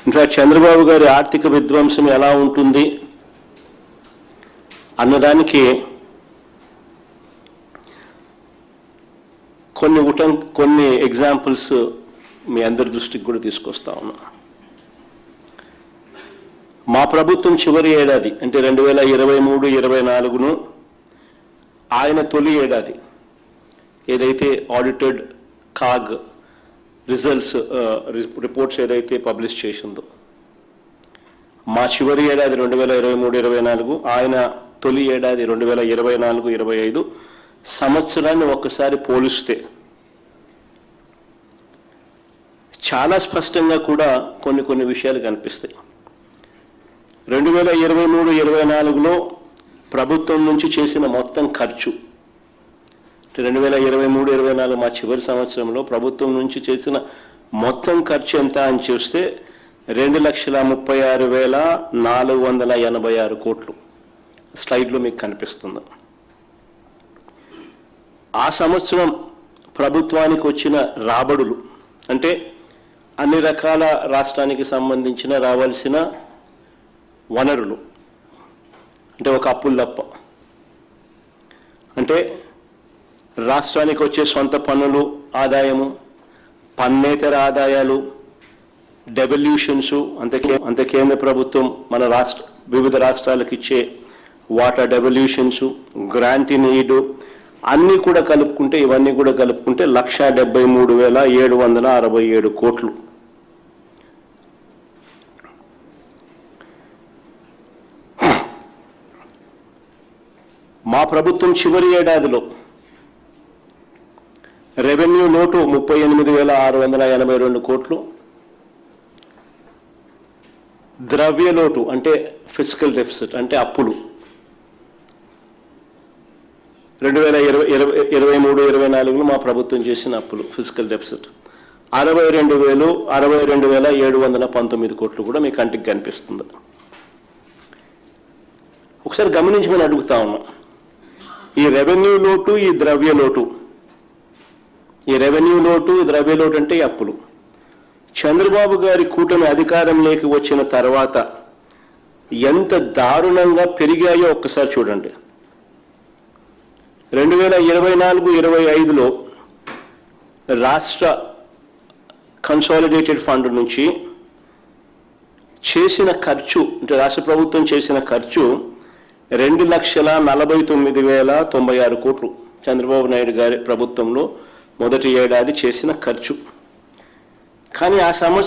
In fact Chandrababu గారి ఆర్థిక విధ్వంసం ఎలా ఉంటుంది అన్నదానికి కొన్ని ఎగ్జాంపుల్స్ మీ అందరి దృష్టికి కూడా తీసుకొస్తా ఉన్నా. మా ప్రభుత్వం చివరి ఏడాది అంటే 2023-24ను ఆయన తొలి ఏడాది ఏదైతే ఆడిటెడ్ కాగ్ రిపోర్ట్స్ ఏదైతే పబ్లిష్ చేసిందో, మా చివరి ఏడాది 2023-24, ఆయన తొలి ఏడాది 2024-25 సంవత్సరాన్ని ఒక్కసారి పోలిస్తే చాలా స్పష్టంగా కూడా కొన్ని విషయాలు కనిపిస్తాయి. 2023-24లో ప్రభుత్వం నుంచి చేసిన మొత్తం ఖర్చు, 2023-24 మా చివరి సంవత్సరంలో ప్రభుత్వం నుంచి చేసిన మొత్తం ఖర్చు ఎంత అని చూస్తే 2,36,486 కోట్లు. స్లైడ్లో మీకు కనిపిస్తుంది. ఆ సంవత్సరం ప్రభుత్వానికి వచ్చిన రాబడులు అంటే అన్ని రకాల రాష్ట్రానికి సంబంధించిన రావాల్సిన వనరులు, అంటే ఒక అప్పులు తప్ప, అంటే రాష్ట్రానికి వచ్చే సొంత పన్నులు ఆదాయము, పన్నేతర ఆదాయాలు, డెవల్యూషన్స్, అంతే కేంద్ర ప్రభుత్వం మన వివిధ రాష్ట్రాలకు ఇచ్చే వాటా డెవల్యూషన్స్, గ్రాంట్ ఇన్ ఎయిడ్ అన్నీ కూడా కలుపుకుంటే, ఇవన్నీ కూడా కలుపుకుంటే 1,73,767 కోట్లు. మా ప్రభుత్వం చివరి ఏడాదిలో రెవెన్యూ లోటు 38,682 కోట్లు, ద్రవ్య లోటు అంటే ఫిజికల్ డెఫిసిట్ అంటే అప్పులు 2023-24లో మా ప్రభుత్వం చేసిన అప్పులు ఫిజికల్ డెఫిసిట్ 62,719 కోట్లు కూడా మీ కంటికి కనిపిస్తుంది. ఒకసారి గమనించమని అడుగుతా ఉన్నాం. ఈ రెవెన్యూ లోటు, ఈ ద్రవ్య లోటు, ఈ రెవెన్యూ లోటు, ద్రవ్య లోటు అంటే అప్పులు చంద్రబాబు గారి కూటమి అధికారంలోకి వచ్చిన తర్వాత ఎంత దారుణంగా పెరిగాయో ఒక్కసారి చూడండి. 2024-25లో రాష్ట్ర కన్సాలిడేటెడ్ ఫండ్ నుంచి చేసిన ఖర్చు అంటే రాష్ట్ర ప్రభుత్వం చేసిన ఖర్చు 2,49,096 కోట్లు. చంద్రబాబు నాయుడు గారి ప్రభుత్వంలో మొదటి ఏడాది చేసిన ఖర్చు. కానీ ఆ సంవత్సరం